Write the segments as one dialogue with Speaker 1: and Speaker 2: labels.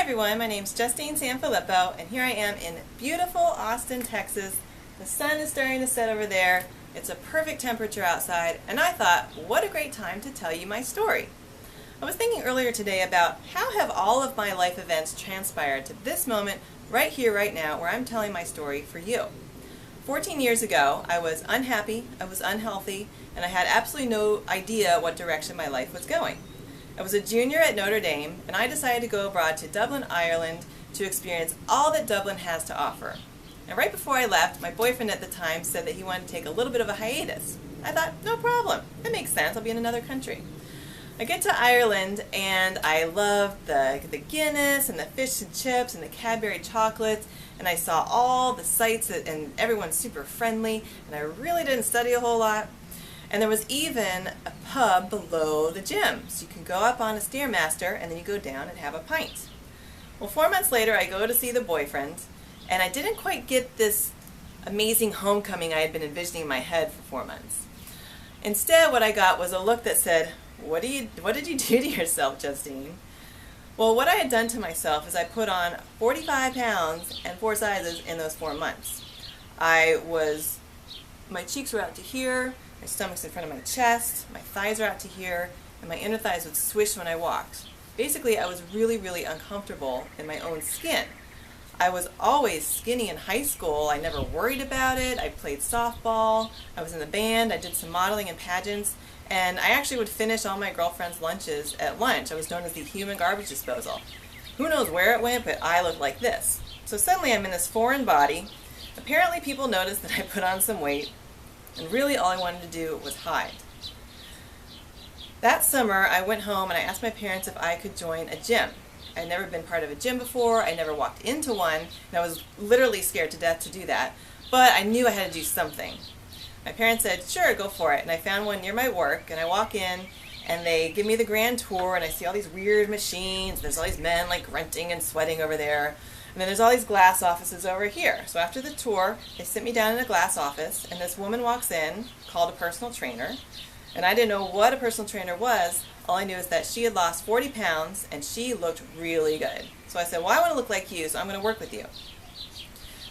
Speaker 1: everyone, my name's Justine Sanfilippo, and here I am in beautiful Austin, Texas. The sun is starting to set over there. It's a perfect temperature outside, and I thought, what a great time to tell you my story. I was thinking earlier today about how have all of my life events transpired to this moment right here, right now, where I'm telling my story for you. 14 years ago, I was unhappy, I was unhealthy, and I had absolutely no idea what direction my life was going. I was a junior at Notre Dame, and I decided to go abroad to Dublin, Ireland to experience all that Dublin has to offer. And right before I left, my boyfriend at the time said that he wanted to take a little bit of a hiatus. I thought, no problem, that makes sense, I'll be in another country. I get to Ireland, and I loved the Guinness and the fish and chips and the Cadbury chocolates, and I saw all the sights, and everyone's super friendly, and I really didn't study a whole lot. And there was even a pub below the gym, so you can go up on a Stairmaster and then you go down and have a pint. Well, 4 months later I go to see the boyfriend, and I didn't quite get this amazing homecoming I had been envisioning in my head for 4 months. Instead, what I got was a look that said, what did you do to yourself, Justine? Well, what I had done to myself is I put on 45 pounds and 4 sizes in those 4 months. My cheeks were out to here, my stomach's in front of my chest, my thighs are out to here, and my inner thighs would swish when I walked. Basically, I was really, really uncomfortable in my own skin. I was always skinny in high school. I never worried about it. I played softball, I was in the band, I did some modeling and pageants, and I actually would finish all my girlfriends' lunches at lunch. I was known as the human garbage disposal. Who knows where it went, but I looked like this. So suddenly I'm in this foreign body. Apparently people noticed that I put on some weight, and really all I wanted to do was hide. That summer I went home and I asked my parents if I could join a gym. I'd never been part of a gym before, I never walked into one, and I was literally scared to death to do that, but I knew I had to do something. My parents said, sure, go for it, and I found one near my work, and I walk in, and they give me the grand tour, and I see all these weird machines, there's all these men like grunting and sweating over there. And then there's all these glass offices over here. So after the tour, they sit me down in a glass office, and this woman walks in, called a personal trainer. And I didn't know what a personal trainer was. All I knew is that she had lost 40 pounds, and she looked really good. So I said, well, I want to look like you, so I'm going to work with you.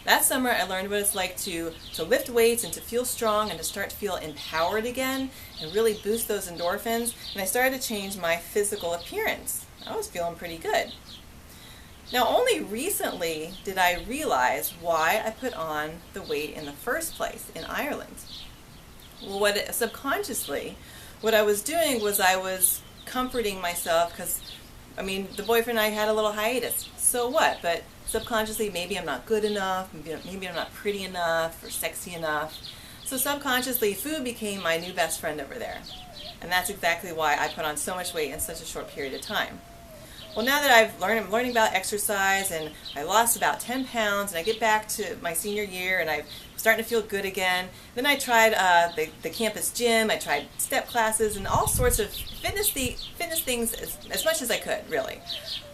Speaker 1: That summer, I learned what it's like to lift weights and to feel strong and to start to feel empowered again and really boost those endorphins. And I started to change my physical appearance. I was feeling pretty good. Now, only recently did I realize why I put on the weight in the first place in Ireland. Well, subconsciously, what I was doing was I was comforting myself because, the boyfriend and I had a little hiatus. So what? But subconsciously, maybe I'm not good enough, maybe I'm not pretty enough or sexy enough. So subconsciously, food became my new best friend over there. And that's exactly why I put on so much weight in such a short period of time. Well, now that I'm learning about exercise, and I lost about 10 pounds, and I get back to my senior year, and I'm starting to feel good again. Then I tried the campus gym, I tried step classes, and all sorts of fitness things as much as I could, really.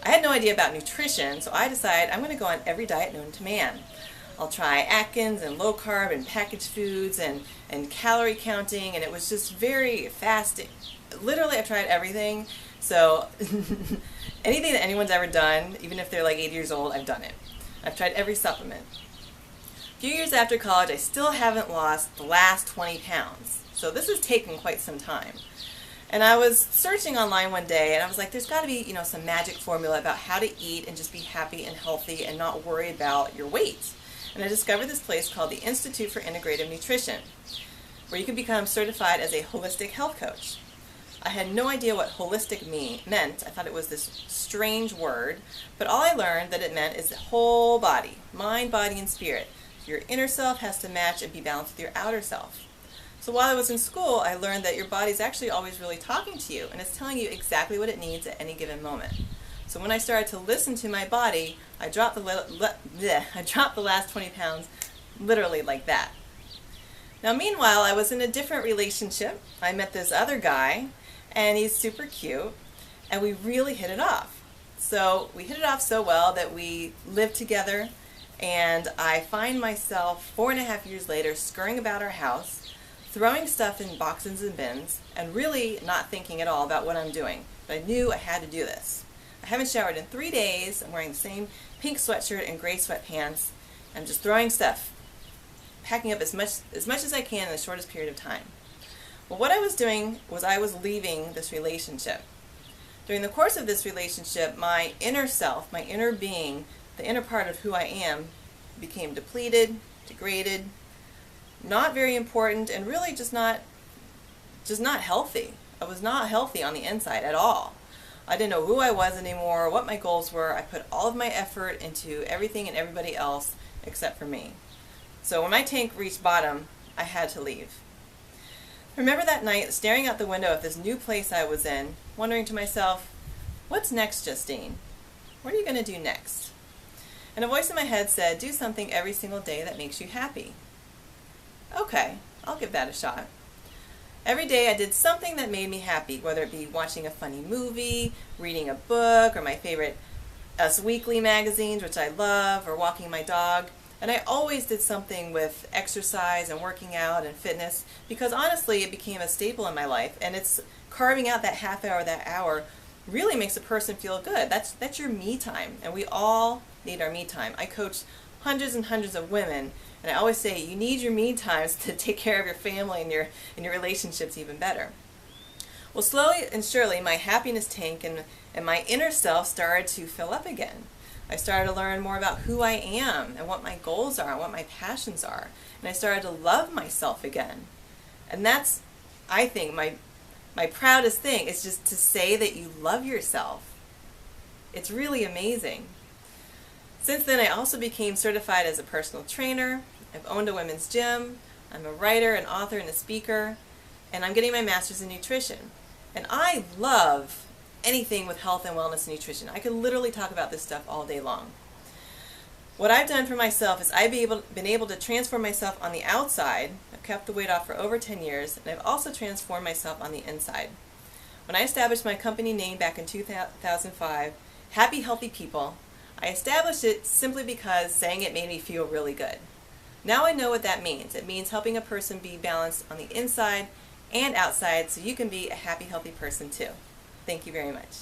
Speaker 1: I had no idea about nutrition, so I decided I'm going to go on every diet known to man. I'll try Atkins and low carb and packaged foods and calorie counting, and it was just very fasting. Literally, I've tried everything. So anything that anyone's ever done, even if they're like 80 years old, I've done it. I've tried every supplement. A few years after college, I still haven't lost the last 20 pounds. So this has taken quite some time. And I was searching online one day, and I was like, there's got to be, some magic formula about how to eat and just be happy and healthy and not worry about your weight. And I discovered this place called the Institute for Integrative Nutrition, where you can become certified as a holistic health coach. I had no idea what holistic meant. I thought it was this strange word, but all I learned that it meant is the whole body, mind, body, and spirit. Your inner self has to match and be balanced with your outer self. So while I was in school, I learned that your body's actually always really talking to you, and it's telling you exactly what it needs at any given moment. So when I started to listen to my body, I dropped the last 20 pounds literally like that. Now meanwhile, I was in a different relationship. I met this other guy, and he's super cute, and we really hit it off. So we hit it off so well that we lived together, and I find myself 4.5 years later scurrying about our house, throwing stuff in boxes and bins, and really not thinking at all about what I'm doing. But I knew I had to do this. I haven't showered in 3 days. I'm wearing the same pink sweatshirt and gray sweatpants. I'm just throwing stuff, packing up as much as I can in the shortest period of time. Well, what I was doing was I was leaving this relationship. During the course of this relationship, my inner self, my inner being, the inner part of who I am, became depleted, degraded, not very important, and really just not healthy. I was not healthy on the inside at all. I didn't know who I was anymore, what my goals were. I put all of my effort into everything and everybody else except for me. So when my tank reached bottom, I had to leave. I remember that night staring out the window of this new place I was in, wondering to myself, what's next, Justine? What are you going to do next? And a voice in my head said, do something every single day that makes you happy. Okay, I'll give that a shot. Every day I did something that made me happy, whether it be watching a funny movie, reading a book, or my favorite Us Weekly magazines, which I love, or walking my dog. And I always did something with exercise and working out and fitness because honestly it became a staple in my life, and it's carving out that half hour, that hour really makes a person feel good. That's your me time, and we all need our me time. I coach hundreds and hundreds of women, and I always say you need your me times to take care of your family and your relationships even better. Well, slowly and surely my happiness tank and my inner self started to fill up again. I started to learn more about who I am and what my goals are and what my passions are. And I started to love myself again. And that's, I think, my proudest thing is just to say that you love yourself. It's really amazing. Since then, I also became certified as a personal trainer. I've owned a women's gym. I'm a writer, an author, and a speaker. And I'm getting my master's in nutrition. And I love anything with health and wellness and nutrition. I could literally talk about this stuff all day long. What I've done for myself is I've been able to transform myself on the outside. I've kept the weight off for over 10 years, and I've also transformed myself on the inside. When I established my company name back in 2005, Happy Healthy People, I established it simply because saying it made me feel really good. Now I know what that means. It means helping a person be balanced on the inside and outside so you can be a happy, healthy person too. Thank you very much.